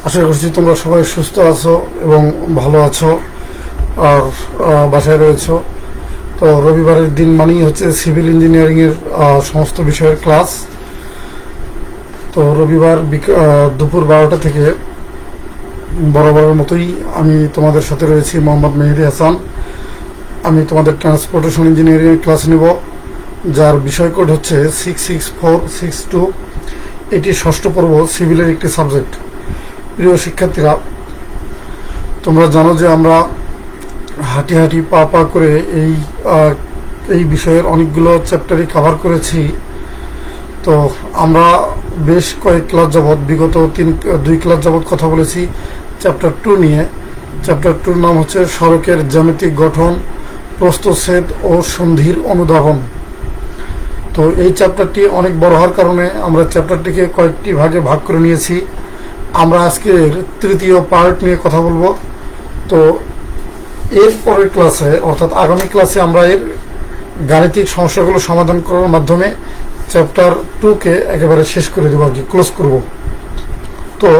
আশা করছি তোমরা সবাই সুস্থ আছো এবং ভালো আছো আর বাসায় রয়েছো। তো রবিবারের দিন মানেই হচ্ছে সিভিল ইঞ্জিনিয়ারিংয়ের সমস্ত বিষয়ের ক্লাস। তো রবিবার দুপুর 12টা থেকে বরাবরের মতোই আমি তোমাদের সাথে রয়েছি, মোহাম্মদ মেহেদি হাসান। আমি তোমাদের ট্রান্সপোর্টেশন ইঞ্জিনিয়ারিংয়ের ক্লাস নেব, যার বিষয় কোড হচ্ছে 66462। এটি ষষ্ঠ পর্ব, সিভিলের একটি সাবজেক্ট। প্রিয় শিক্ষার্থীরা, তোমরা জানো যে আমরা হাঁটি হাঁটি পা পা করে এই বিষয়ের অনেকগুলো চ্যাপ্টারই কভার করেছি। তো আমরা বেশ কয়েক ক্লাস যাবৎ, বিগত দুই ক্লাস যাবৎ কথা বলেছি চ্যাপ্টার 2 নিয়ে। চ্যাপ্টার 2-র নাম হচ্ছে সড়কের জ্যামিতিক গঠন, প্রস্থচ্ছেদ ও সন্ধির অনুধাবন। তো এই চ্যাপ্টারটি অনেক বড় হওয়ার কারণে আমরা চ্যাপ্টারটিকে কয়েকটি ভাগে ভাগ করে নিয়েছি। আমরা আজকের তৃতীয় পার্ট নিয়ে কথা বলবো। তো এর পরের ক্লাসে, অর্থাৎ আগামী ক্লাসে, আমরা এর গাণিতিক সমস্যাগুলো সমাধান করার মাধ্যমে চ্যাপ্টার 2-কে একেবারে শেষ করে দেবো, আর কি ক্লোজ করব। তো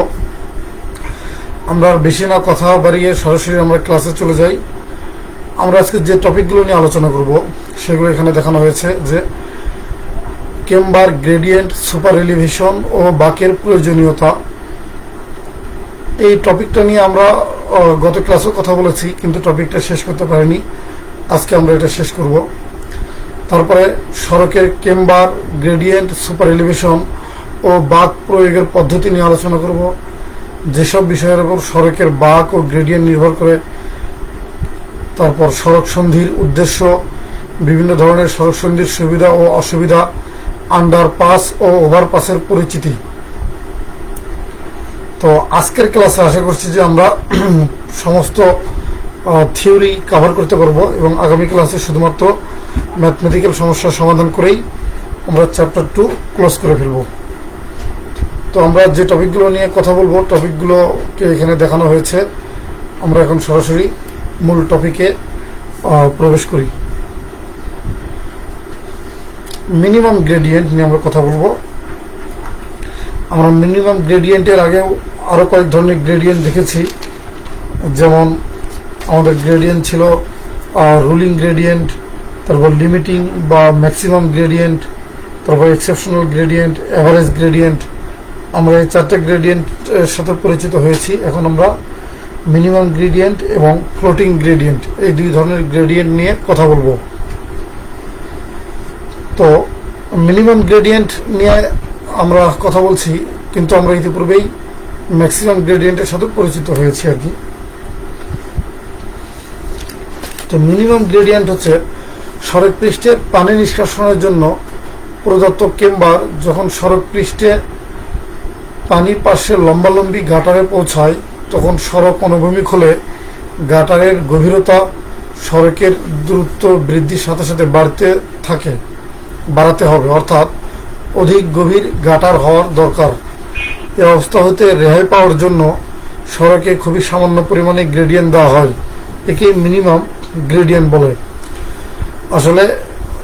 আমরা বেশি না কথা বাড়িয়ে সরাসরি আমরা ক্লাসে চলে যাই। আমরা আজকে যে টপিকগুলো নিয়ে আলোচনা করব সেগুলো এখানে দেখানো হয়েছে, যে কেম্বার গ্রেডিয়েন্ট, সুপার এলিভেশন ও বাঁকের প্রয়োজনীয়তা। এই টপিকটা নিয়ে আমরা গত ক্লাসেও কথা বলেছি, কিন্তু টপিকটা শেষ করতে পারিনি। আজকে আমরা এটা শেষ করব। তারপরে সড়কের কেম্বার, গ্রেডিয়েন্ট, সুপার এলিভেশন ও বাঁক প্রয়োগের পদ্ধতি নিয়ে আলোচনা করব। যেসব বিষয়ের উপর সড়কের বাঁক ও গ্রেডিয়েন্ট নির্ভর করে। তারপর সড়ক সন্ধির উদ্দেশ্য, বিভিন্ন ধরনের সড়ক সন্ধির সুবিধা ও অসুবিধা, আন্ডারপাস ও ওভারপাসের পরিচিতি। তো আজকের ক্লাসে আশা করছি যে আমরা সমস্ত থিওরি কভার করতে পারবো, এবং আগামী ক্লাসে শুধুমাত্র ম্যাথমেটিক্যাল সমস্যার সমাধান করেই আমরা চ্যাপ্টার 2 ক্লোজ করে ফেলব। তো আমরা যে টপিকগুলো নিয়ে কথা বলবো, টপিকগুলোকে এখানে দেখানো হয়েছে। আমরা এখন সরাসরি মূল টপিকে প্রবেশ করি। মিনিমাম গ্রেডিয়েন্ট নিয়ে আমরা কথা বলবো। আমরা মিনিমাম গ্রেডিয়েন্টের আগেও আরও কয়েক ধরনের গ্রেডিয়েন্ট দেখেছি। যেমন আমাদের গ্রেডিয়েন্ট ছিল রুলিং গ্রেডিয়েন্ট, তারপর লিমিটিং বা ম্যাক্সিমাম গ্রেডিয়েন্ট, তারপর এক্সেপশনাল গ্রেডিয়েন্ট, অ্যাভারেজ গ্রেডিয়েন্ট। আমরা এই 4টে গ্রেডিয়েন্টের সাথে পরিচিত হয়েছি। এখন আমরা মিনিমাম গ্রেডিয়েন্ট এবং ফ্লোটিং গ্রেডিয়েন্ট, এই দুই ধরনের গ্রেডিয়েন্ট নিয়ে কথা বলবো। তো মিনিমাম গ্রেডিয়েন্ট নিয়ে আমরা কথা বলছি, কিন্তু আমরা ইতিপূর্বেই ম্যাক্সিমাম গ্রেডিয়েন্টের সাথে পরিচিত হয়েছি আর কি। তো মিনিমাম গ্রেডিয়েন্ট হচ্ছে সড়ক পৃষ্ঠে পানি নিষ্কাশনের জন্য প্রদত্ত কেম্বার যখন সড়ক পৃষ্ঠে পানির পাশে লম্বালম্বি গাটারে পৌঁছায়, তখন সড়ক অনুভূমিক হলে গাটারের গভীরতা সড়কের দূরত্ব বৃদ্ধির সাথে সাথে বাড়াতে হবে, অর্থাৎ অধিক গভীর গাটার হওয়ার দরকার। এই অবস্থা হতে রেহাই পাওয়ার জন্য সড়কে খুবই সামান্য পরিমাণে গ্রেডিয়েন্ট দেওয়া হয়। একে মিনিমাম গ্রেডিয়েন্ট বলে। আসলে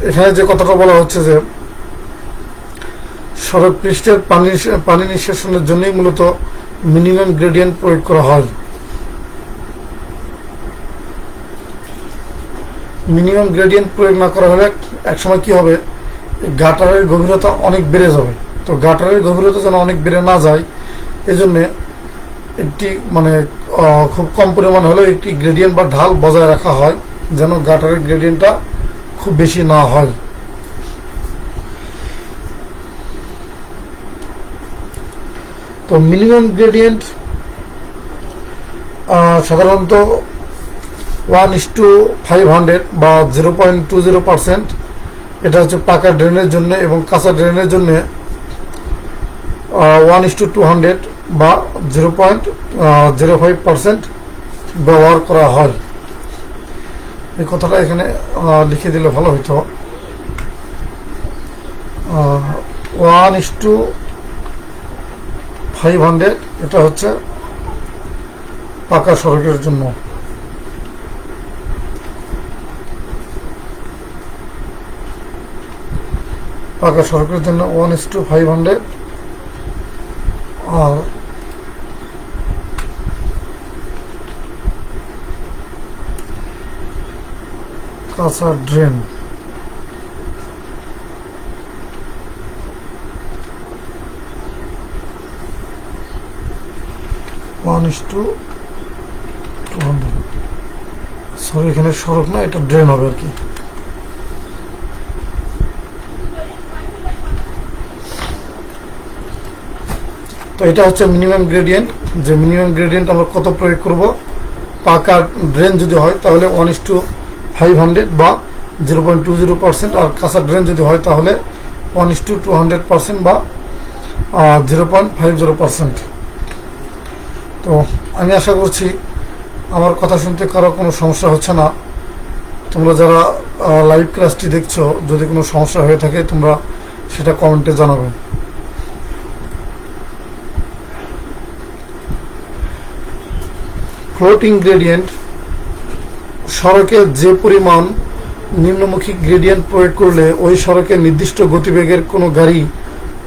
এখানে যে কথাটা বলা হচ্ছে যে সড়ক পৃষ্ঠের পানি নিষ্কাশনের জন্যই মূলত মিনিমাম গ্রেডিয়েন্ট প্রয়োগ করা হয়। মিনিমাম গ্রেডিয়েন্ট প্রয়োগ না করা হলে একসময় কি হবে, গাটারের গভীরতা অনেক বেড়ে যাবে। তো গাটারের গভীরতা যেন অনেক বেড়ে না যায়, এজন্য একটি খুব কম পরিমাণ হলেও একটি গ্রেডিয়েন্ট বা ঢাল বজায় রাখা হয়, যেন গাটারের গ্রেডিয়েন্টটা খুব বেশি না হয়। তো মিনিমাম গ্রেডিয়েন্ট সাধারণত 1:500 বা 0.20%। এটা হচ্ছে পাকা ড্রেনের জন্য, এবং কাঁচা ড্রেনের জন্য 1:200 বা 0.05% ব্যবহার করা হয়। এই কথাটা এখানে লিখে দিলে ভালো হতো। 1:500 এটা হচ্ছে পাকা সড়কের জন্য। পাকা সড়কের জন্য 1:500, আর কাঁচা ড্রেন, সরি এখানে সড়ক না, এটা ড্রেন হবে আর কি। তো এটা হচ্ছে মিনিমাম গ্রেডিয়েন্ট, যে মিনিমাম গ্রেডিয়েন্ট আমরা কত প্রয়োগ করব। পাকা ড্রেন যদি হয় তাহলে 1:500 বা 0.20%, আর কাঁচা ড্রেন যদি হয় তাহলে 1:200% বা 0.50%। তো আমি আশা করছি আমার কথা শুনতে কারো কোনো সমস্যা হচ্ছে না। তোমরা যারা লাইভ ক্লাসটি দেখছো, যদি কোনো সমস্যা হয়ে থাকে তোমরা সেটা কমেন্টে জানাবে। ফ্লোটিং গ্রেডিয়েন্ট, সড়কে যে পরিমাণ নিম্নমুখী গ্রেডিয়েন্ট প্রয়োগ করলে ওই সড়কে নির্দিষ্ট গতিবেগের কোনো গাড়ি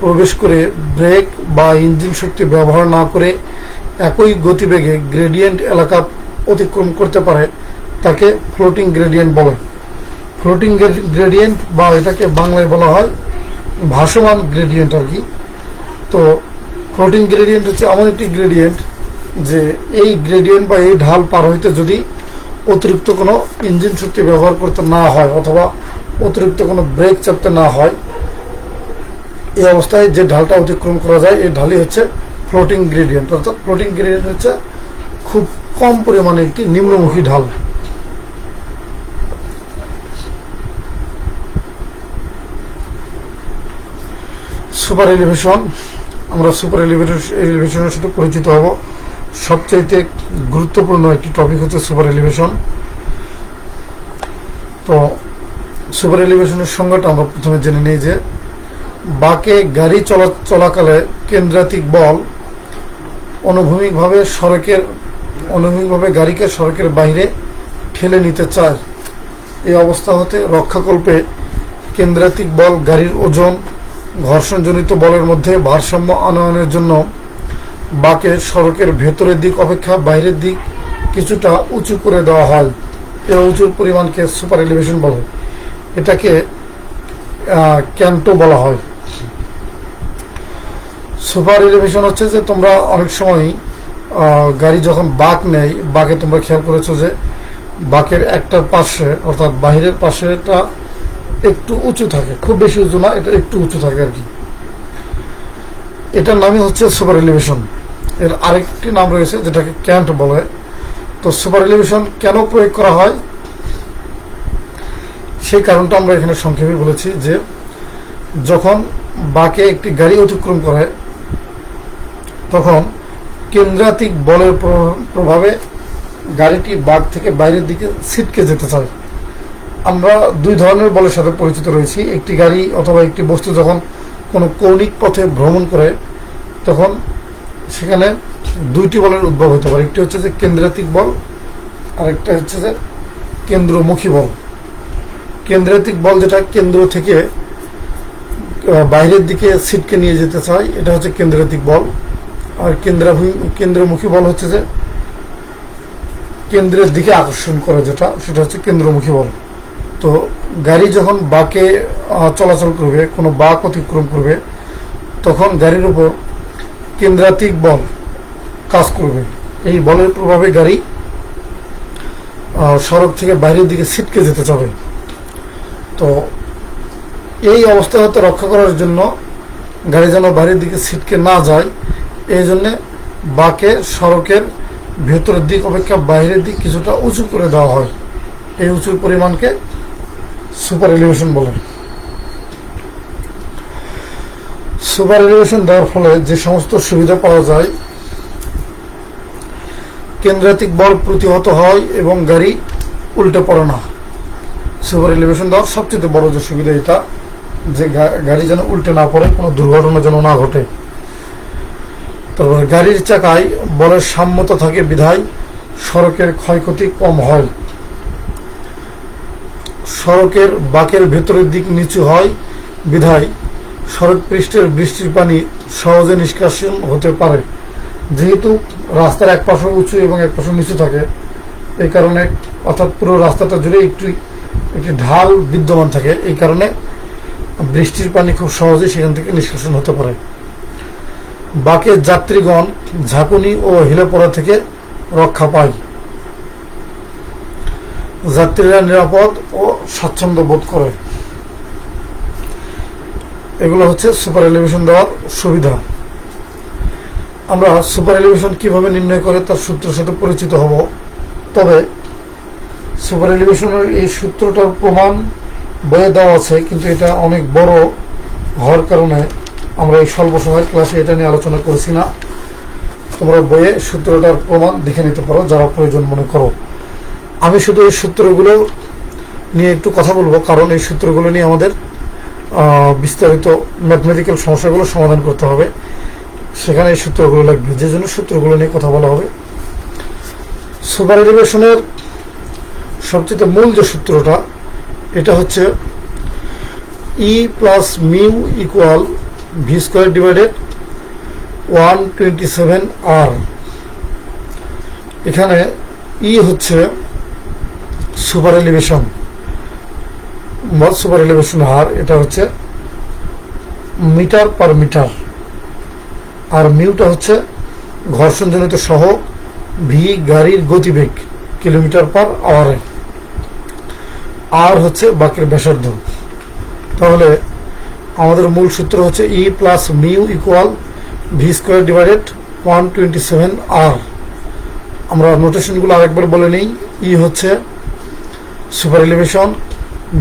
প্রবেশ করে ব্রেক বা ইঞ্জিন শক্তি ব্যবহার না করে একই গতিবেগে গ্রেডিয়েন্ট এলাকা অতিক্রম করতে পারে তাকে ফ্লোটিং গ্রেডিয়েন্ট বলে। ফ্লোটিং গ্রেডিয়েন্ট বা এটাকে বাংলায় বলা হয় ভাসমান গ্রেডিয়েন্ট আর কি। তো ফ্লোটিং গ্রেডিয়েন্ট হচ্ছে এমন একটি গ্রেডিয়েন্ট যে এই গ্রেডিয়েন্ট বা এই ঢাল পার হইতে যদি অতিরিক্ত কোনো ইঞ্জিন শক্তি ব্যবহার করতে না হয় অথবা অতিরিক্ত কোনো ব্রেক চাপতে না হয়, এই অবস্থায় যে ঢালটা অতিক্রম করা যায় এই ঢালই হচ্ছে ফ্লোটিং গ্রেডিয়েন্ট। অর্থাৎ ফ্লোটিং গ্রেডিয়েন্ট হচ্ছে খুব কম পরিমাণে একটি নিম্নমুখী ঢাল। সুপার এলিভেশন, আমরা সুপার এলিভেশনের সাথে পরিচিত হব। সবচাইতে গুরুত্বপূর্ণ একটি টপিক হচ্ছে সুপার এলিভেশন। তো সুপার এলিভেশনের সংজ্ঞাটা আমরা প্রথমে জেনে নিই যে বাঁকে গাড়ি চলাকালে কেন্দ্রাতিক বল অনুভূমিকভাবে গাড়িকে সড়কের বাইরে ঠেলে নিতে চায়। এই অবস্থা হতে রক্ষাকল্পে কেন্দ্রাতিক বল গাড়ির ওজন ঘর্ষণজনিত বলের মধ্যে ভারসাম্য আনয়নের জন্য বাঁকে সড়কের ভেতরের দিক অপেক্ষা বাইরের দিক কিছুটা উঁচু করে দেওয়া হয়। এই উঁচুর পরিমাণকে সুপার এলিভেশন বলে। এটাকে ক্যান্টো বলা হয়। সুপার এলিভেশন হচ্ছে যে তোমরা অনেক সময় গাড়ি যখন বাঁক নেয়, বাঁকে তোমরা খেয়াল করেছো যে বাঁকের একটা পাশে অর্থাৎ বাহিরের পাশেটা একটু উঁচু থাকে, খুব বেশি উঁচু না, এটা একটু উঁচু থাকে আর কি। এটার নামই হচ্ছে সুপার এলিভেশন। এর আরেকটি নাম রয়েছে যেটাকে ক্যান্ট বলে। তো সুপার এলিভেশন কেন প্রয়োগ করা হয় সেই কারণটা আমরা এখানে সংক্ষেপে বলেছি যে যখন বাঁকে একটি গাড়ি অতিক্রম করে তখন কেন্দ্রাতিক বলের প্রভাবে গাড়িটি বাঁক থেকে বাইরের দিকে ছিটকে যেতে চায়। আমরা দুই ধরনের বলের সাথে পরিচিত রয়েছি। একটি গাড়ি অথবা একটি বস্তু যখন কোনো কৌণিক পথে ভ্রমণ করে তখন সেখানে দুইটি বলের উদ্ভব হতে পারে। একটি হচ্ছে যে কেন্দ্রাতিক বল, আরেকটা হচ্ছে যে কেন্দ্রমুখী বল। কেন্দ্রাতিক বল যেটা কেন্দ্র থেকে বাইরের দিকে ছিটকে নিয়ে যেতে চায়, এটা হচ্ছে কেন্দ্রাতিক বল। আর কেন্দ্রমুখী বল হচ্ছে যে কেন্দ্রের দিকে আকর্ষণ করে যেটা, সেটা হচ্ছে কেন্দ্রমুখী বল। তো গাড়ি যখন বাঁকে চলাচল করবে, কোনো বাঁক অতিক্রম করবে, তখন গাড়ির উপর কেন্দ্রাতিক বল কাজ করবে। এই বলের প্রভাবে গাড়ি সড়ক থেকে বাইরের দিকে ছিটকে যেতে চাবে। তো এই অবস্থা হতে রক্ষা করার জন্য গাড়ি যেন বাইরের দিকে ছিটকে না যায়, এই জন্যে বাঁকে সড়কের ভেতরের দিক অপেক্ষা বাইরের দিক কিছুটা উঁচু করে দেওয়া হয়। এই উঁচুর পরিমাণকে সুপার এলিভেশন বলে। সুপার এলিভেশন দেওয়ার ফলে যে সমস্ত সুবিধা পাওয়া যায়, কেন্দ্রাতিক বল প্রতিহত হয় এবং গাড়ি উল্টে পড়ে না। সুপার এলিভেশন দেওয়ার সবচেয়ে বড় যে সুবিধা এটা যে গাড়ি যেন উল্টে না পড়ে, কোনো দুর্ঘটনা যেন না ঘটে। তারপরে গাড়ির চাকায় বলের সাম্যতা থাকে বিধায় সড়কের ক্ষয়ক্ষতি কম হয়। সড়কের বাঁকের ভেতরের দিক নিচু হয় বিধায় সড়ক পৃষ্ঠের বৃষ্টির পানি সহজে নিষ্কাশন হতে পারে। যেহেতু রাস্তার এক পাশে উঁচু এবং এক পাশে নিচু থাকে, এই কারণে অর্থাৎ পুরো রাস্তাটা জুড়ে একটি ঢাল বিদ্যমান থাকে, এই কারণে বৃষ্টির পানি খুব সহজেই সেখান থেকে নিষ্কাশন হতে পারে। বাকে যাত্রীগণ ঝাঁকুনি ও হিলে পড়া থেকে রক্ষা পায়। যাত্রীরা নিরাপদ ও স্বাচ্ছন্দ্য বোধ করে। এগুলো হচ্ছে সুপার এলিভেশন দেওয়ার সুবিধা। আমরা সুপার এলিভেশন কিভাবে নির্ণয় করে তার সূত্রের সাথে পরিচিত হব। তবে সুপার এলিভেশনের এই সূত্রটার প্রমাণ বইয়ে দেওয়া আছে, কিন্তু এটা অনেক বড় হওয়ার কারণে আমরা এই স্বল্প সময়ের ক্লাসে এটা নিয়ে আলোচনা করেছি না। তোমরা বইয়ে সূত্রটার প্রমাণ দেখে নিতে পারো যারা প্রয়োজন মনে করো। আমি শুধু এই সূত্রগুলো নিয়ে একটু কথা বলবো, কারণ এই সূত্রগুলো নিয়ে আমাদের বিস্তারিত ম্যাথমেটিক্যাল সমস্যাগুলো সমাধান করতে হবে, সেখানে এই সূত্রগুলো লাগবে, যে জন্য সূত্রগুলো নিয়ে কথা বলা হবে। সুপার এলিভেশনের সবচেয়ে মূল যে সূত্রটা, এটা হচ্ছে e plus mu equal v square divided 127 R. এখানে ই হচ্ছে সুপার এলিভেশন, সুপার এলিভেশন হার, এটা হচ্ছে মিটার পার মিটার। আর মিউটা হচ্ছে ঘর্ষণজনিত সহগ, ভি গাড়ির গতিবেগ কিলোমিটার পার আওয়ারে, আর হচ্ছে বাকির ব্যাসার্ধ। তাহলে আমাদের মূল সূত্র হচ্ছে e plus mu equal v square divided 127 R. আমরা নোটেশনগুলো আরেকবার বলে নিই। ই হচ্ছে সুপার এলিভেশন,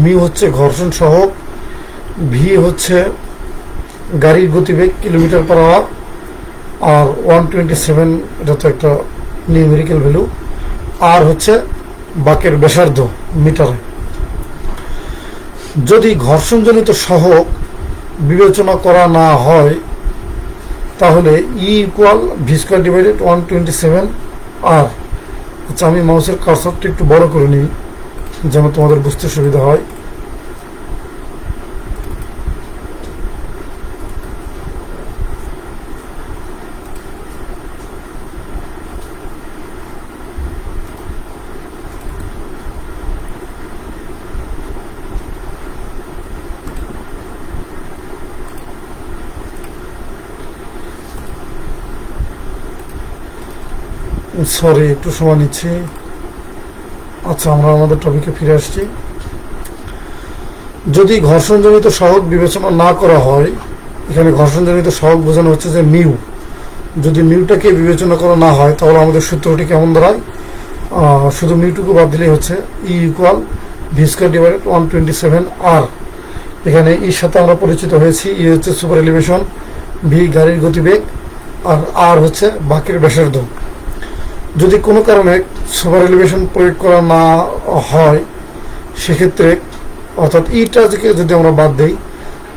মিউ হচ্ছে ঘর্ষণ সহগ, ভি হচ্ছে গাড়ির গতিবেগ কিলোমিটার পার আওয়ার, আর 127 এটা তো একটা নিউমেরিক্যাল ভ্যালু, আর হচ্ছে বাকের ব্যাসার্ধ মিটারে। যদি ঘর্ষণজনিত সহগ বিবেচনা করা না হয় তাহলে E equal v square divided 127 আর। আচ্ছা, আমি মাউসের কার্সরটা একটু বড় করে নিই যেন তোমাদের বুঝতে সুবিধা হয়। সরি, একটু সময় নিচ্ছি। আচ্ছা, আমরা আমাদের টপিকে ফিরে আসছি। যদি ঘর্ষণজনিত সহগ বিবেচনা না করা হয়, এখানে ঘর্ষণজনিত সহগ বোঝানো হচ্ছে যে মিউ, যদি মিউটাকে বিবেচনা করা না হয় তাহলে আমাদের সূত্রটি কেমন দাঁড়ায়? শুধু মিউটুকু বাদ দিলেই হচ্ছে E equal v square divided 127 R. এখানে ইর সাথে আমরা পরিচিত হয়েছি। ই হচ্ছে সুপার এলিভেশন, ভি গাড়ির গতিবেগ, আর আর হচ্ছে বাকির ব্যাসার্ধ। যদি কোনো কারণে সুপার এলিভেশন প্রয়োগ করা না হয় সেক্ষেত্রে, অর্থাৎ ইটাকে যদি আমরা বাদ দিই,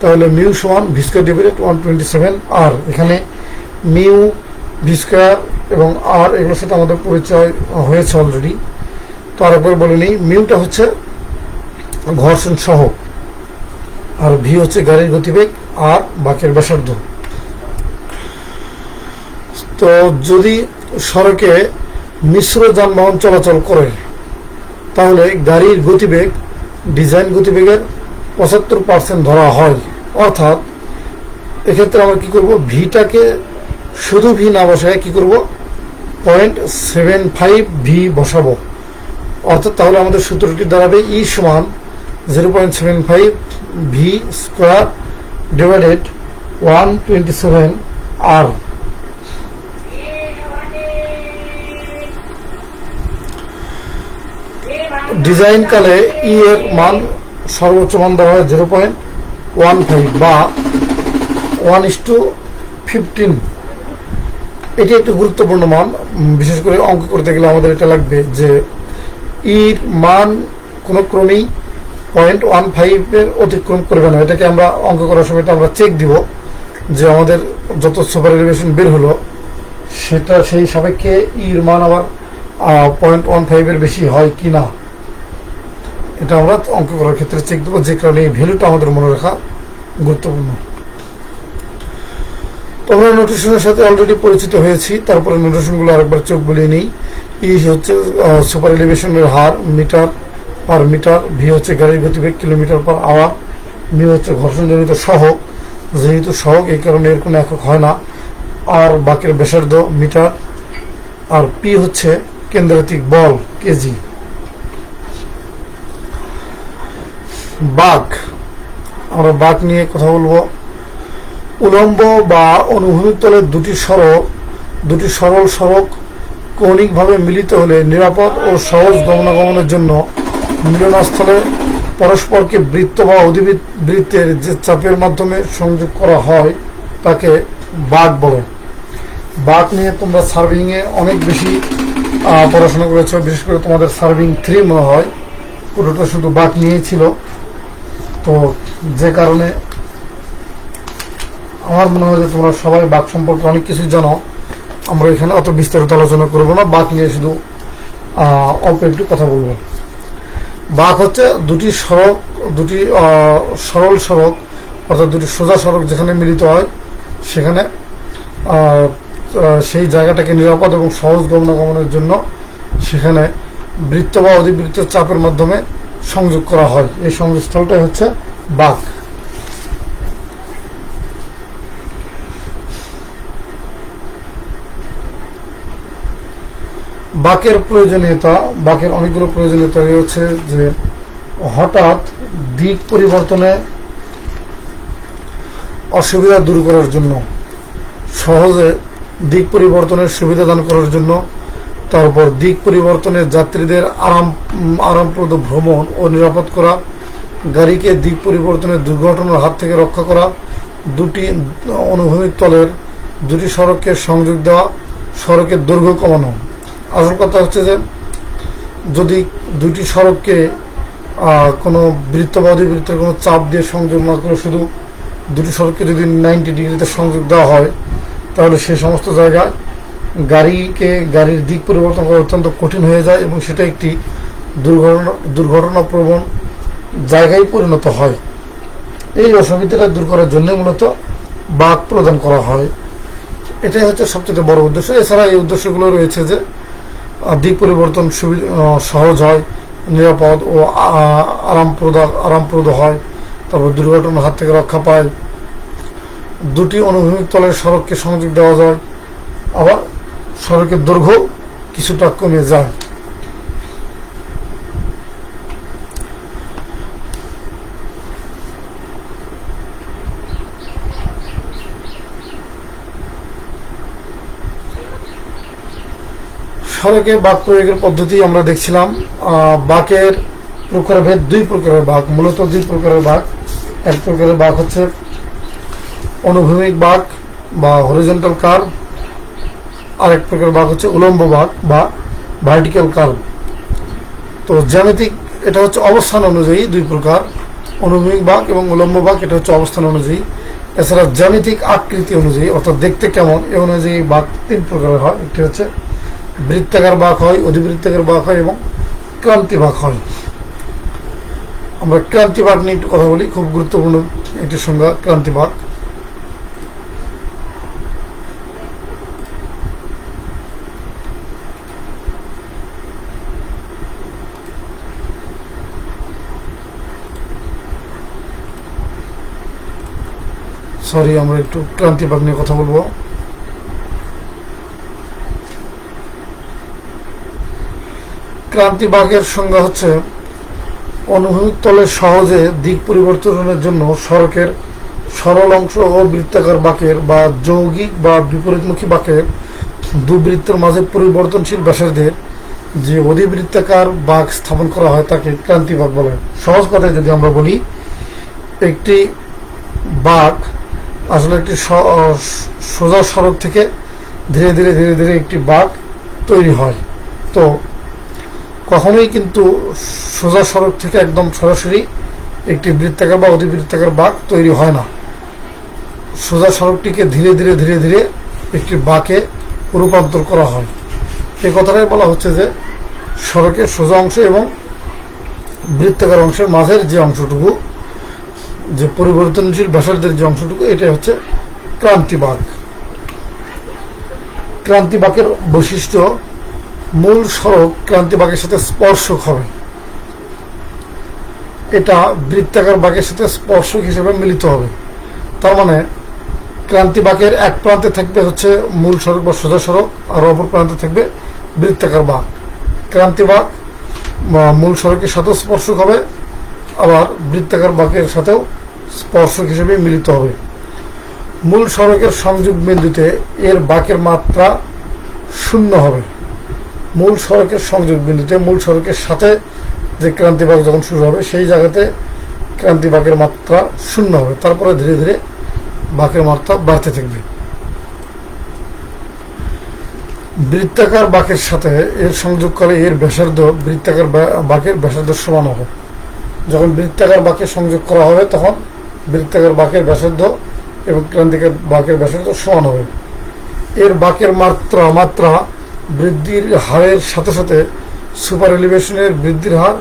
তাহলে মিউ সমান ভি স্কোয়ার ডিভাইডেড 127 আর। এখানে মিউ, ভি স্কোয়ার এবং আর এগুলোর সাথে আমাদের পরিচয় হয়েছে অলরেডি। তো আরেকবার বলে নিই, মিউটা হচ্ছে ঘর্ষণ সহগ, আর ভি হচ্ছে গাড়ির গতিবেগ, আর বাকির ব্যাসার্ধ। তো যদি সড়কে মিশ্র যানবাহন চলাচল করে তাহলে গাড়ির গতিবেগ ডিজাইন গতিবেগের 75% ধরা হয়। অর্থাৎ এক্ষেত্রে আমরা কি করব, ভিটাকে শুধু ভি না বসায় কি করব, 0.75 ভি বসাবো। অর্থাৎ তাহলে আমাদের সূত্রটি দাঁড়াবে ই সমান 0.75 ভি স্কোয়ার ডিভাইডেড 127 আর। ডিজাইন কালে ই এর মান সর্বোচ্চ মান দেওয়া হয় 0.15 বা 1:15। এটি একটি গুরুত্বপূর্ণ মান, বিশেষ করে অঙ্ক করতে গেলে আমাদের এটা লাগবে যে ইর মান কোনো ক্রমেই 0.15 অতিক্রম করবে না। এটাকে আমরা অঙ্ক করার সময় আমরা চেক দিব যে আমাদের যত সুপার এলিভেশন বের হলো সেটা সেই সাপেক্ষে ইর মান আবার 0.15 বেশি হয় কি না, এটা আমরা অঙ্ক করার ক্ষেত্রে চেক দেবো, যে কারণে এই ভ্যালুটা আমাদের মনে রাখা গুরুত্বপূর্ণ। তো আমরা নোটেশনের সাথে অলরেডি পরিচিত হয়েছি, তারপরে নোটেশনগুলো আরেকবার চোখ বুলিয়ে নিই। ই হচ্ছে সুপার এলিভেশনের হার মিটার পার মিটার, ভি হচ্ছে গাড়ির গতিবেগ কিলোমিটার পার আওয়ার, মি হচ্ছে ঘর্ষণজনিত সহগ, যেহেতু সহগ এই কারণে এর কোনো একক হয় না, আর বাকের ব্যাসার্ধ মিটার, আর পি হচ্ছে কেন্দ্রাতিক বল কেজি। বাঁক, আমরা বাঁক নিয়ে কথা বলবো। উলম্ব বা অনুভূমিক তলের দুটি সরল সড়ক কৌণিকভাবে মিলিত হলে নিরাপদ ও সহজ গমনাগমনের জন্য মিলনস্থলে পরস্পরকে বৃত্ত বা অধিবৃত্তের যে চাপের মাধ্যমে সংযোগ করা হয় তাকে বাঁক বলে। বাঁক নিয়ে তোমরা সার্ভিংয়ে অনেক বেশি পড়াশোনা করেছো, বিশেষ করে তোমাদের সার্ভিং 3 মনে হয় পুরোটা শুধু বাঁক নিয়েই ছিল। তো যে কারণে আমার মনে হয় যে তোমরা সবাই বাঁক সম্পর্কে অনেক কিছু জানো। আমরা এখানে অত বিস্তারিত আলোচনা করবো না, বাঁক নিয়ে শুধু অল্প একটু কথা বলবো। বাঁক হচ্ছে দুটি সরল সড়ক, অর্থাৎ দুটি সোজা সড়ক যেখানে মিলিত হয় সেখানে সেই জায়গাটাকে নিরাপদ এবং সহজ গমনাগমনের জন্য সেখানে বৃত্ত বা অধিবৃত্তের চাপের মাধ্যমে সংযোগ করা হয়। এই সংযোগস্থলটাই হচ্ছে বাঁক। বাঁকের প্রয়োজনীয়তা, বাঁকের অনেকগুলো প্রয়োজনীয়তা রয়েছে, যে হঠাৎ দিক পরিবর্তনে অসুবিধা দূর করার জন্য, সহজে দিক পরিবর্তনের সুবিধা দান করার জন্য, তারপর দিক পরিবর্তনের যাত্রীদের আরামপ্রদ ভ্রমণ ও নিরাপদ করা, গাড়িকে দিক পরিবর্তনের দুর্ঘটনার হাত থেকে রক্ষা করা, দুটি অনুভূমিক তলের দুটি সড়ককে সংযোগ দেওয়া, সড়কের দৈর্ঘ্য কমানো। আসল কথা হচ্ছে যে যদি দুটি সড়ককে কোনো বৃত্ত বা অধিবৃত্তের কোনো চাপ দিয়ে সংযোগ না করে শুধু দুটি সড়ককে যদি 90 ডিগ্রিতে সংযোগ দেওয়া হয়, তাহলে সেই সমস্ত জায়গায় গাড়ির দিক পরিবর্তন করা অত্যন্ত কঠিন হয়ে যায় এবং সেটা একটি দুর্ঘটনাপ্রবণ জায়গায় পরিণত হয়। এই অসুবিধাটা দূর করার জন্য মূলত বাঁক প্রদান করা হয়। এটাই হচ্ছে সবচেয়ে বড় উদ্দেশ্য। এছাড়া এই উদ্দেশ্যগুলো রয়েছে যে দিক পরিবর্তন সহজ হয়, নিরাপদ ও আরামপ্রদ হয়, তারপর দুর্ঘটনার হাত থেকে রক্ষা পায়, দুটি অনুভূমিক তলের সড়ককে সংযোগ দেওয়া যায়, আবার সড়কের দৈর্ঘ্য কিছুটা কমে যায়। সড়কে বাঁক প্রয়োগের পদ্ধতি আমরা দেখছিলাম। বাঁকের প্রকারভেদ, 2 প্রকারের বাঁক, মূলত 2 প্রকারের বাঁক। এক প্রকারের বাঁক হচ্ছে অনুভূমিক বাঁক বা হরিজন্টাল কার্ভ, আরেক প্রকারের বাঁক হচ্ছে উলম্ব বাঁক বা ভার্টিক্যাল কার্ভ। তো জ্যামিতিক, এটা হচ্ছে অবস্থান অনুযায়ী 2 প্রকার, অনুভূমিক বাঁক এবং উলম্ব বাঁক, এটা হচ্ছে অবস্থান অনুযায়ী। এছাড়া জ্যামিতিক আকৃতি অনুযায়ী, অর্থাৎ দেখতে কেমন, এ অনুযায়ী বাঁক 3 প্রকারের হয়। একটি হচ্ছে বৃত্তাকার বাঁক হয়, অধিবৃত্তাকার বাঁক হয় এবং ক্রান্তি বাঁক হয়। আমরা ক্রান্তি বাঁক নিয়ে একটু কথা বলি, খুব গুরুত্বপূর্ণ একটি সংজ্ঞা ক্রান্তি বাঁক। আমরা একটু ক্রান্তি বাঁক নিয়ে কথা বলবো। ক্রান্তি বাঁকের সংজ্ঞা হচ্ছে অনুভূমিক তলের সহজে দিক পরিবর্তনের জন্য সড়কের সরল অংশ ও বৃত্তাকার বাঁকের বা যৌগিক বা বিপরীতমুখী বাঁকের দুবৃত্তের মাঝে পরিবর্তনশীল ব্যাসার্ধের যে অধিবৃত্তাকার বাঁক স্থাপন করা হয় তাকে ক্রান্তি বাঁক বলে। সহজ কথায় যদি আমরা বলি, একটি বাঁক আসলে একটি সোজা সড়ক থেকে ধীরে ধীরে ধীরে ধীরে একটি বাঁক তৈরি হয়। তো কখনোই কিন্তু সোজা সড়ক থেকে একদম সরাসরি একটি বৃত্তাকার বা অধিবৃত্তাকার বাঁক তৈরি হয় না। সোজা সড়কটিকে ধীরে ধীরে ধীরে ধীরে একটি বাঁকে রূপান্তর করা হয়। এই কথাটাই বলা হচ্ছে যে সড়কের সোজা অংশ এবং বৃত্তাকার অংশের মাঝের যে অংশটুকু, যে পরিবর্তনশীল ব্যাসার্ধের যে অংশটুকু, এটাই হচ্ছে ক্রান্তি বাঁক। ক্রান্তি বাঁকের বৈশিষ্ট্য, মূল সড়ক ক্রান্তি বাঁকের সাথে স্পর্শক হবে। এটা বৃত্তাকার বাঁকের সাথে স্পর্শক হিসেবে মিলিত হবে। তার মানে ক্রান্তি বাঁকের এক প্রান্তে থাকবে হচ্ছে মূল সড়ক বা সোজা সড়ক, আর অপর প্রান্তে থাকবে বৃত্তাকার বাঁক। ক্রান্তি বাঁক মূল সড়কের সাথেও স্পর্শক হবে, আবার বৃত্তাকার বাঁকের সাথেও স্পর্শক হিসেবে মিলিত হবে। মূল সড়কের সংযোগ বিন্দুতে এর বাঁকের মাত্রা শূন্য হবে। মূল সড়কের সংযোগ বিন্দুতে মূল সড়কের সাথে যে ক্রান্তি বাঁক যখন শুরু হবে সেই জায়গাতে ক্রান্তি বাঁকের মাত্রা শূন্য হবে, তারপরে ধীরে ধীরে বাঁকের মাত্রা বাড়তে থাকবে। বৃত্তাকার বাঁকের সাথে এর সংযোগকালে এর ব্যাসার্ধ বৃত্তাকার বাঁকের ব্যাসার্ধ সমান হবে। যখন বৃত্তাকার বাঁকে সংযোগ করা হবে তখন বৃত্তাকার বাঁকের ব্যাসার্ধ এবং ক্রান্তিকার বাঁকের ব্যাসার্ধ সমান হবে। এর বাঁকের মাত্রা বৃদ্ধির হারের সাথে সাথে সুপার এলিভেশনের বৃদ্ধির হার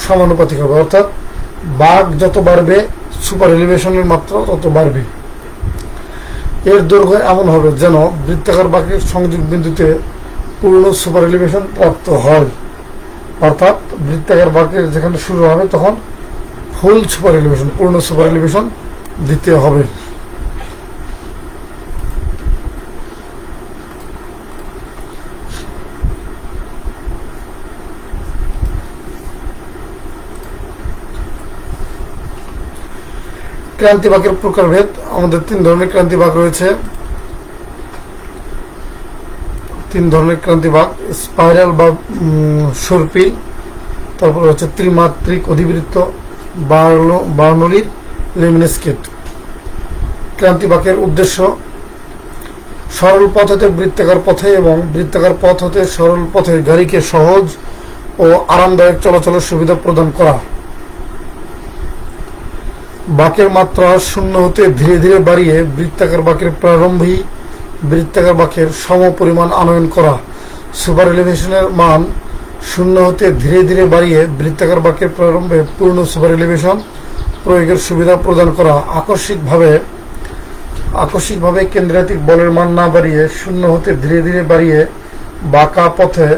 সমানুপাতিক হবে, অর্থাৎ বাঁক যত বাড়বে সুপার এলিভেশনের মাত্রা তত বাড়বে। এর দৈর্ঘ্য এমন হবে যেন বৃত্তাকার বাঁকের সংযোগ বিন্দুতে পূর্ণ সুপার এলিভেশন প্রাপ্ত হয়, অর্থাৎ বৃত্তাকার বাঁকের যেখানে শুরু হবে তখন ফুল সুপার এলিভেশন, পূর্ণ সুপার এলিভেশন দিতে হবে। ক্রান্তি বাঁকের প্রকারভেদ, আমাদের তিন ধরনের ক্রান্তি বাঁক রয়েছে। তিন ধরনের ক্রান্তি বাঁক, স্পাইরাল বা সর্পিল, তারপর হচ্ছে ত্রিমাত্রিক অধিবৃত্ত, বার্নৌলির লেমিনেস্কেট। ক্রান্তি বাঁকের উদ্দেশ্য সরল পথ হতে বৃত্তাকার পথে এবং বৃত্তাকার পথ হতে সরল পথে গাড়িকে সহজ ও আরামদায়ক চলাচলের সুবিধা প্রদান করা। বাঁকের মাত্রা শূন্য হতে ধীরে ধীরে বাড়িয়ে বৃত্তাকার বাঁকের প্রারম্ভে বৃত্তাকার বাঁকের সম পরিমাণ আনয়ন করা। সুপার এলিভেশনের মান শূন্য হতে ধীরে ধীরে বাড়িয়ে বৃত্তাকার বাঁকের প্রারম্ভে পূর্ণ সুপার এলিভেশন প্রয়োগের সুবিধা প্রদান করা। আকস্মিকভাবে কেন্দ্রাতিক বলের মান না বাড়িয়ে শূন্য হতে ধীরে ধীরে বাড়িয়ে বাঁকা পথে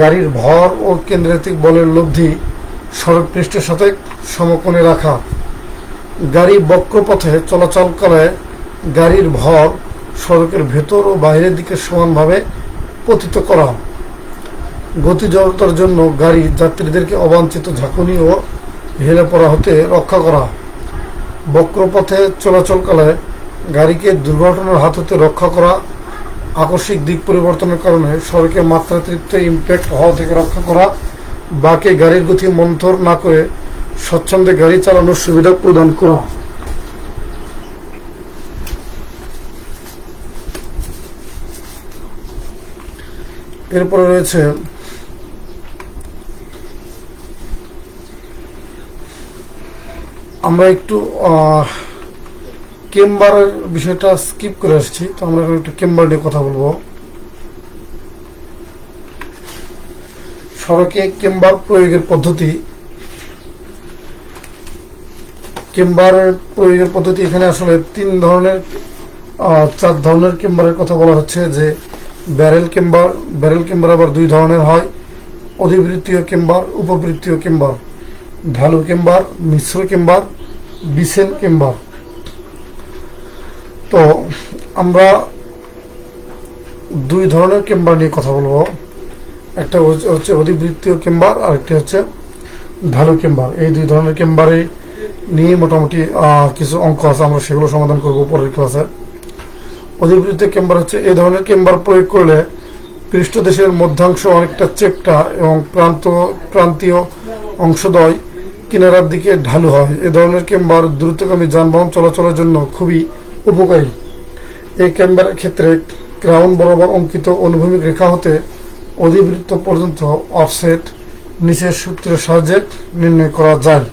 গাড়ির ভর ও কেন্দ্রাতিক বলের লব্ধি সড়ক পৃষ্ঠের সাথে সমকোণে রাখা। গাড়ি বক্রপথে চলাচলকালে গাড়ির ভর সড়কের ভেতর ও বাইরের দিকে সমানভাবে পতিত করা। গতি জড়তার জন্য গাড়ি যাত্রীদেরকে অবাঞ্ছিত ঝাঁকুনি ও হেলে পড়া হতে রক্ষা করা। বক্রপথে চলাচলকালে গাড়িকে দুর্ঘটনার হাত হতে রক্ষা করা। আকস্মিক দিক পরিবর্তনের কারণে সড়কে মাত্রাতিরিক্ত ইম্প্যাক্ট হওয়া থেকে রক্ষা করা। বাঁকে গাড়ির গতি মন্থর না করে স্বচ্ছন্দে গাড়ি চালানোর সুবিধা প্রদান করা। এরপরে রয়েছে আমরা একটু কেম্বারের বিষয়টা স্কিপ করে আসছি, তো আমরা একটু কেম্বার নিয়ে কথা বলবো। সড়কে কেম্বার প্রয়োগের পদ্ধতি। কেম্বারের প্রয়োগের পদ্ধতি এখানে আসলে চার ধরনের কেম্বারের কথা বলা হচ্ছে। যে ব্যারেল কেম্বার আবার দুই ধরনের হয়, অধিবৃত্তীয় কেম্বার, উপবৃত্তীয় কেম্বার, ঢালু কেম্বার, মিশ্র কেম্বার, বিসেন কেম্বার। তো আমরা দুই ধরনের কেম্বার নিয়ে কথা বলবো। একটা হচ্ছে অধিবৃত্তীয় কেম্বার আর একটি হচ্ছে ঢালু কেম্বার। এই দুই ধরনের কেম্বারে নিয়ে মোটামুটি কিছু অঙ্ক আছে, আমরা সেগুলো সমাধান করবো পরের ক্লাসে। অধিবৃত্তীয় কেম্বার হচ্ছে এই ধরনের কেম্বার প্রয়োগ করলে পৃষ্ঠদেশের মধ্যাংশ অনেকটা চেপটা এবং প্রান্তীয় অংশদ্বয় কিনারার দিকে ঢালু হয়। এ ধরনের কেম্বার দ্রুতগামী যানবাহন চলাচলের জন্য খুবই উপকারী। এই কেম্বারের ক্ষেত্রে ক্রাউন বরাবর অঙ্কিত অনুভূমিক রেখা হতে অধিবৃত্ত পর্যন্ত অফসেট নিচের সূত্রের সাহায্যে নির্ণয় করা যায়।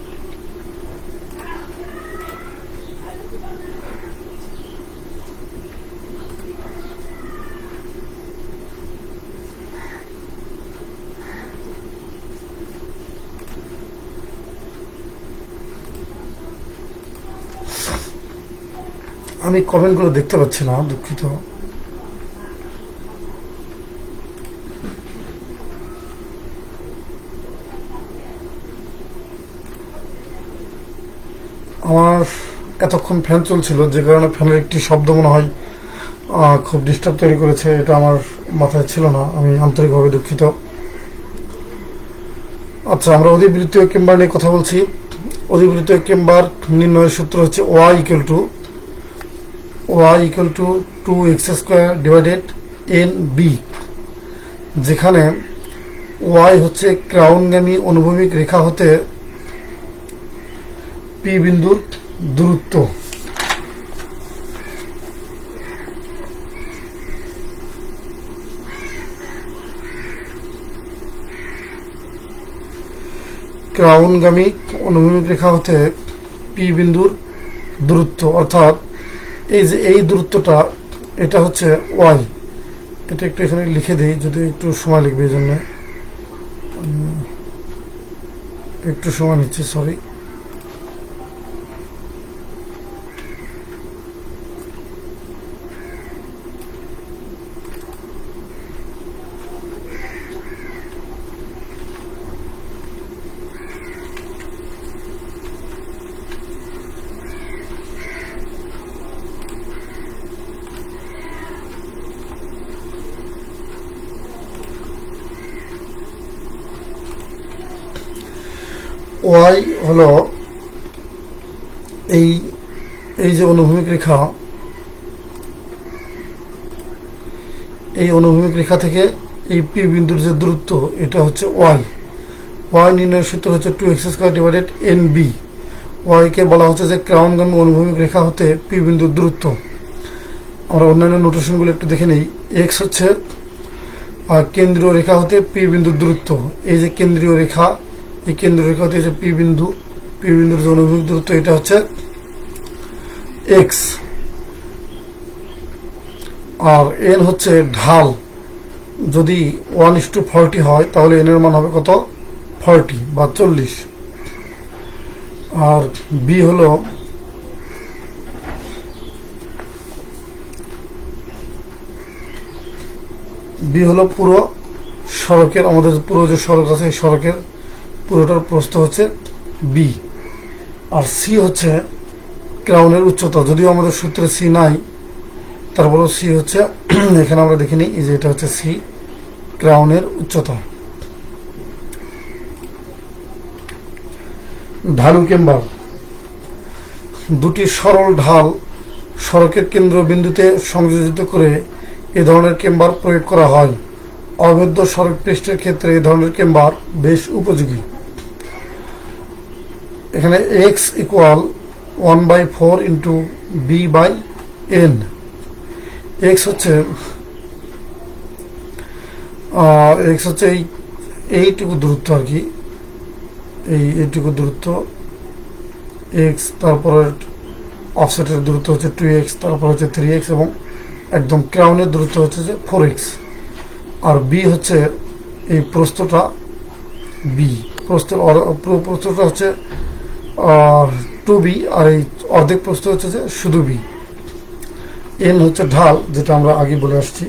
আমি কমেন্টগুলো দেখতে পাচ্ছি না, দুঃখিত। আমার এতক্ষণ ফ্যান চলছিল, যে কারণে ফ্যানের একটি শব্দ মনে হয় খুব ডিস্টার্ব তৈরি করেছে। এটা আমার মাথায় ছিল না, আমি আন্তরিকভাবে দুঃখিত। আচ্ছা, আমরা অধিবৃত্তীয় কেম্বার নিয়ে কথা বলছি। অধিবৃত্তীয় কেম্বার নির্ণয়ের সূত্র হচ্ছে y equal to 2x² divided NB, যেখানে y হচ্ছে ক্রাউনগামী অনুভূমিক রেখা হতে P বিন্দুর দূরত্ব। ক্রাউনগামী অনুভূমিক রেখা হতে P বিন্দুর দূরত্ব, অর্থাৎ এই দূরত্বটা, এটা হচ্ছে y। এটা একটু এখানে লিখে দিই, যদি একটু সময় লিখবে, এই জন্য একটু সময় নিচ্ছি, সরি। ওয়াই হলো এই যে অনুভূমিক রেখা, এই অনুভূমিক রেখা থেকে এই পি বিন্দুর যে দূরত্ব, এটা হচ্ছে ওয়াই। ওয়াই নির্ণয়ের সূত্র হচ্ছে 2x² ডিভাইডেড NB। ওয়াইকে বলা হচ্ছে যে ক্রাউনগামী অনুভূমিক রেখা হতে পি বিন্দুর দূরত্ব। আমরা অন্যান্য নোটেশনগুলো একটু দেখে নিই। এক্স হচ্ছে কেন্দ্রীয় রেখা হতে পি বিন্দুর দূরত্ব। এই যে কেন্দ্রীয় রেখা, এই কেন্দ্রীয় রেখা হতে যে পি বিন্দুর যে অনুভূমিক দূরত্ব, এটা হচ্ছে এক্স। আর এন হচ্ছে ঢাল। যদি 1:40 হয়, তাহলে এন এর মান হবে কত? 40 বা 40। আর বি হলো পুরো সড়কের, আমাদের পুরো যে সড়ক আছে, এই সড়কের পুরোটার প্রস্থ হচ্ছে বি। আর সি হচ্ছে ক্রাউনের উচ্চতা। যদিও আমাদের সূত্রে সি নাই, তারপরেও সি হচ্ছে এখানে আমরা দেখে নিই, এই যে এটা হচ্ছে সি, ক্রাউনের উচ্চতা। ঢালু কেম্বার। দুটি সরল ঢাল সড়কের কেন্দ্রবিন্দুতে সংযোজিত করে এ ধরনের কেম্বার প্রয়োগ করা হয়। অবৈধ সড়ক পৃষ্ঠের ক্ষেত্রে এই ধরনের কেম্বার বেশ উপযোগী। এখানে x equal 1/4 into b/n। x হচ্ছে এইটুকু দূরত্ব আর কি, এইটুকু দূরত্ব x, তারপরে অফসেটের দূরত্ব হচ্ছে 2x, তারপর হচ্ছে 3x, এবং একদম ক্রাউনের দূরত্ব হচ্ছে যে 4x। আর b হচ্ছে এই প্রস্থটা, বি প্রস্থের পুরো প্রস্থটা হচ্ছে 2b, আর এই অর্ধেক প্রস্থ হচ্ছে যে শুধু বি। এন হচ্ছে ঢাল, যেটা আমরা আগে বলে আসছি।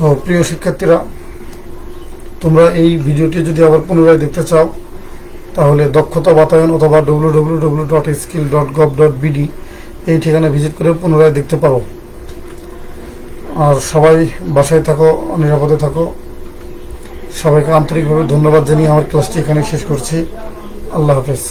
তো প্রিয় শিক্ষার্থীরা, তোমরা এই ভিডিওটি যদি আবার পুনরায় দেখতে চাও, তাহলে দক্ষতা বাতায়ন অথবা www.skill.gov.bd এই ঠিকানা ভিজিট করে পুনরায় দেখতে পারো। আর সবাই বাসায় থাকো, নিরাপদে থাকো। সবাইকে আন্তরিকভাবে ধন্যবাদ জানিয়ে আমার ক্লাসটি এখানে শেষ করছি। আল্লাহ হাফেজ।